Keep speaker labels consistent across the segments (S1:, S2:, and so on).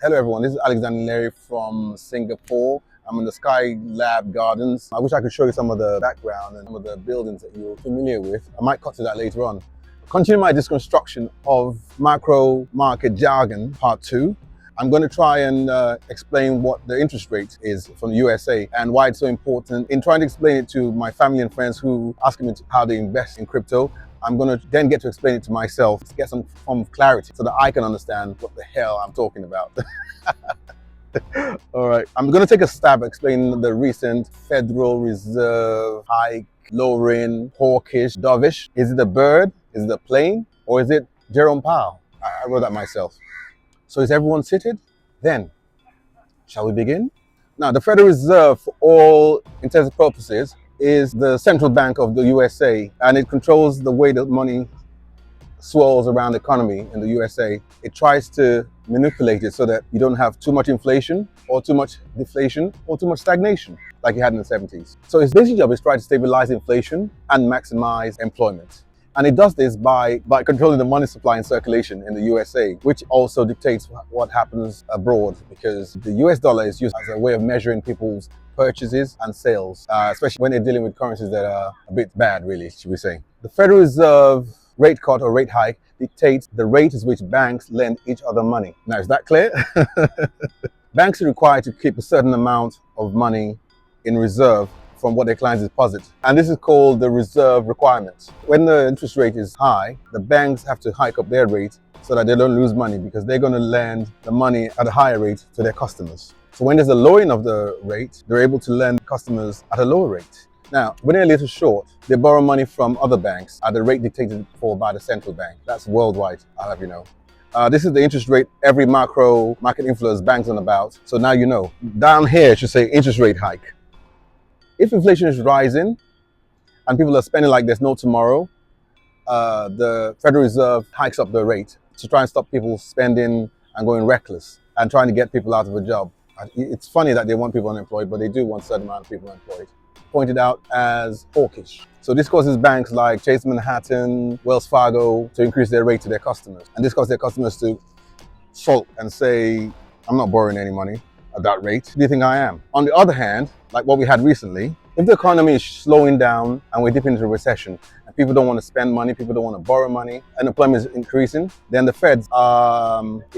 S1: Hello everyone, this is Alexander Larry from Singapore. I'm in the Sky Lab Gardens. I wish I could show you some of the background and some of the buildings that you're familiar with. I might cut to that later on. Continue my deconstruction of macro market jargon, part 2. I'm going to try and explain what the interest rate is from the USA and why it's so important. In trying to explain it to my family and friends who ask me how they invest in crypto, I'm going to then get to explain it to myself to get some form of clarity so that I can understand what the hell I'm talking about. All right, I'm going to take a stab at explaining the recent Federal Reserve hike, lowering, hawkish, dovish. Is it a bird? Is it a plane? Or is it Jerome Powell? I wrote that myself. So is everyone seated? Then, shall we begin? Now, the Federal Reserve, for all intents and purposes, is the central bank of the USA, and it controls the way that money swirls around the economy in the USA. It tries to manipulate it so that you don't have too much inflation or too much deflation or too much stagnation like you had in the 70s. So its basic job is try to stabilize inflation and maximize employment. And it does this by controlling the money supply and circulation in the USA, which also dictates what happens abroad, because the US dollar is used as a way of measuring people's purchases and sales, especially when they're dealing with currencies that are a bit bad, really, should we say. The Federal Reserve rate cut or rate hike dictates the rate at which banks lend each other money. Now, is that clear? Banks are required to keep a certain amount of money in reserve from what their clients deposit. And this is called the reserve requirement. When the interest rate is high, the banks have to hike up their rate so that they don't lose money, because they're going to lend the money at a higher rate to their customers. So when there's a lowering of the rate, they're able to lend customers at a lower rate. Now, when they're a little short, they borrow money from other banks at the rate dictated for by the central bank. That's worldwide, I'll have you know. This is the interest rate every macro market influence banks on about. So now you know. Down here, it should say interest rate hike. If inflation is rising and people are spending like there's no tomorrow, the Federal Reserve hikes up the rate to try and stop people spending and going reckless and trying to get people out of a job. It's funny that they want people unemployed, but they do want a certain amount of people employed. Pointed out as hawkish. So this causes banks like Chase Manhattan, Wells Fargo to increase their rate to their customers. And this causes their customers to sulk and say, I'm not borrowing any money at that rate. Do you think I am? On the other hand, like what we had recently, if the economy is slowing down and we're dipping into a recession and people don't want to spend money, people don't want to borrow money, unemployment is increasing, then the Fed is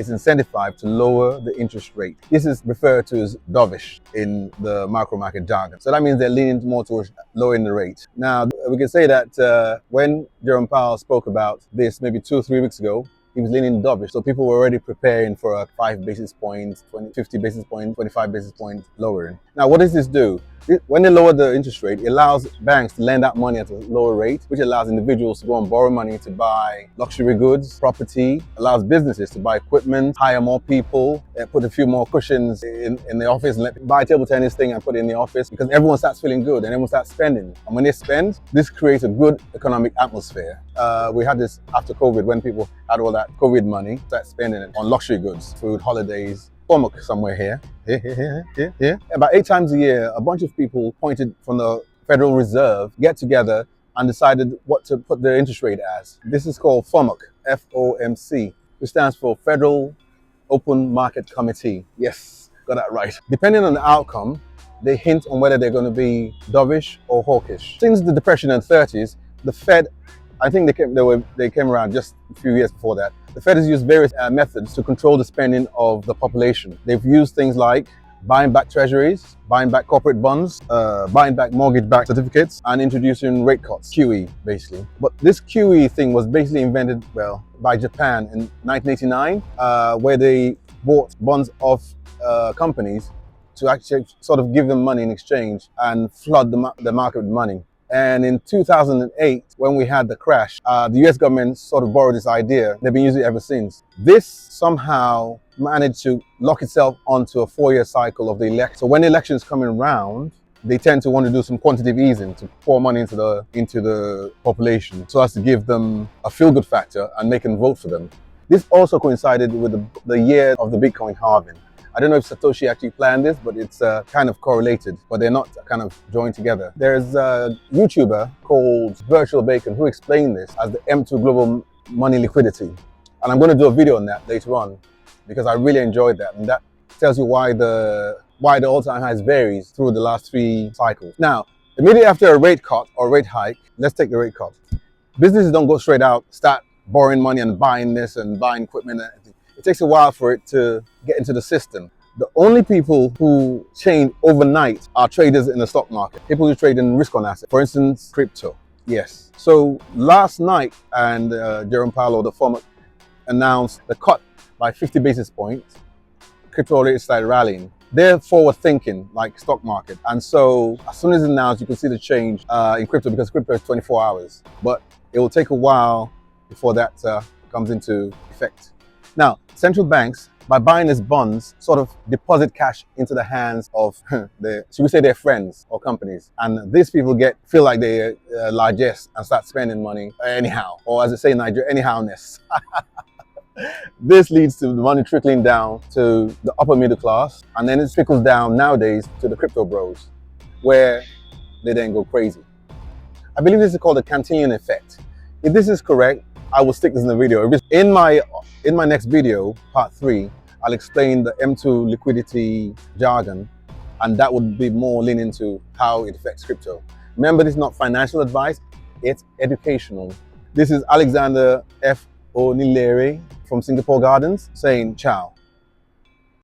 S1: incentivized to lower the interest rate. This is referred to as dovish in the macro market jargon. So that means they're leaning more towards lowering the rate. Now, we can say that when Jerome Powell spoke about this maybe 2 or 3 weeks ago, he was leaning dovish. So people were already preparing for a 5 basis points, 50 basis points, 25 basis point lowering. Now, what does this do? When they lower the interest rate, it allows banks to lend out money at a lower rate, which allows individuals to go and borrow money to buy luxury goods, property, allows businesses to buy equipment, hire more people, put a few more cushions in the office, and buy a table tennis thing and put it in the office, because everyone starts feeling good and everyone starts spending. And when they spend, this creates a good economic atmosphere. We had this after COVID, when people had all that COVID money, start spending it on luxury goods, food, holidays, somewhere here. About 8 times a year, a bunch of people appointed from the Federal Reserve get together and decided what to put their interest rate as. This is called FOMC, F-O-M-C, which stands for Federal Open Market Committee. Yes, got that right. Depending on the outcome, they hint on whether they're going to be dovish or hawkish. Since the Depression in the 30s, the Fed, I think they came around just a few years before that. The Fed has used various methods to control the spending of the population. They've used things like buying back treasuries, buying back corporate bonds, buying back mortgage-backed certificates, and introducing rate cuts, QE, basically. But this QE thing was basically invented, well, by Japan in 1989, where they bought bonds of companies to actually sort of give them money in exchange and flood the market with money. And in 2008, when we had the crash, the US government sort of borrowed this idea. They've been using it ever since. This somehow managed to lock itself onto a 4-year cycle of the election. So when the election is coming around, they tend to want to do some quantitative easing to pour money into the population so as to give them a feel-good factor and make them vote for them. This also coincided with the year of the Bitcoin halving. I don't know if Satoshi actually planned this, but it's kind of correlated, but they're not kind of joined together. There's a YouTuber called Virtual Bacon who explained this as the M2 global money liquidity. And I'm going to do a video on that later on. because I really enjoyed that, and that tells you why the all-time highs varies through the last 3 cycles. Now, immediately after a rate cut or rate hike, let's take the rate cut. Businesses don't go straight out, start borrowing money and buying this and buying equipment and everything. It takes a while for it to get into the system. The only people who change overnight are traders in the stock market, people who trade in risk on assets, for instance, crypto. Yes. So last night, and Jerome Powell, the former, announced the cut by 50 basis points. Crypto rates started rallying. They're forward thinking, like stock market. And so as soon as it's announced, you can see the change in crypto, because crypto is 24 hours. But it will take a while before that comes into effect. Now, central banks, by buying these bonds, sort of deposit cash into the hands of should we say, their friends or companies. And these people feel like they're largesse and start spending money anyhow, or as they say in Nigeria, anyhowness. This leads to the money trickling down to the upper middle class, and then it trickles down nowadays to the crypto bros, where they then go crazy. I believe this is called the Cantillon effect. If this is correct, I will stick this in the video. In my next video, part 3, I'll explain the M2 liquidity jargon, and that would be more leaning into how it affects crypto. Remember, this is not financial advice, it's educational. This is Alexander F. Onilere from Singapore Gardens saying ciao.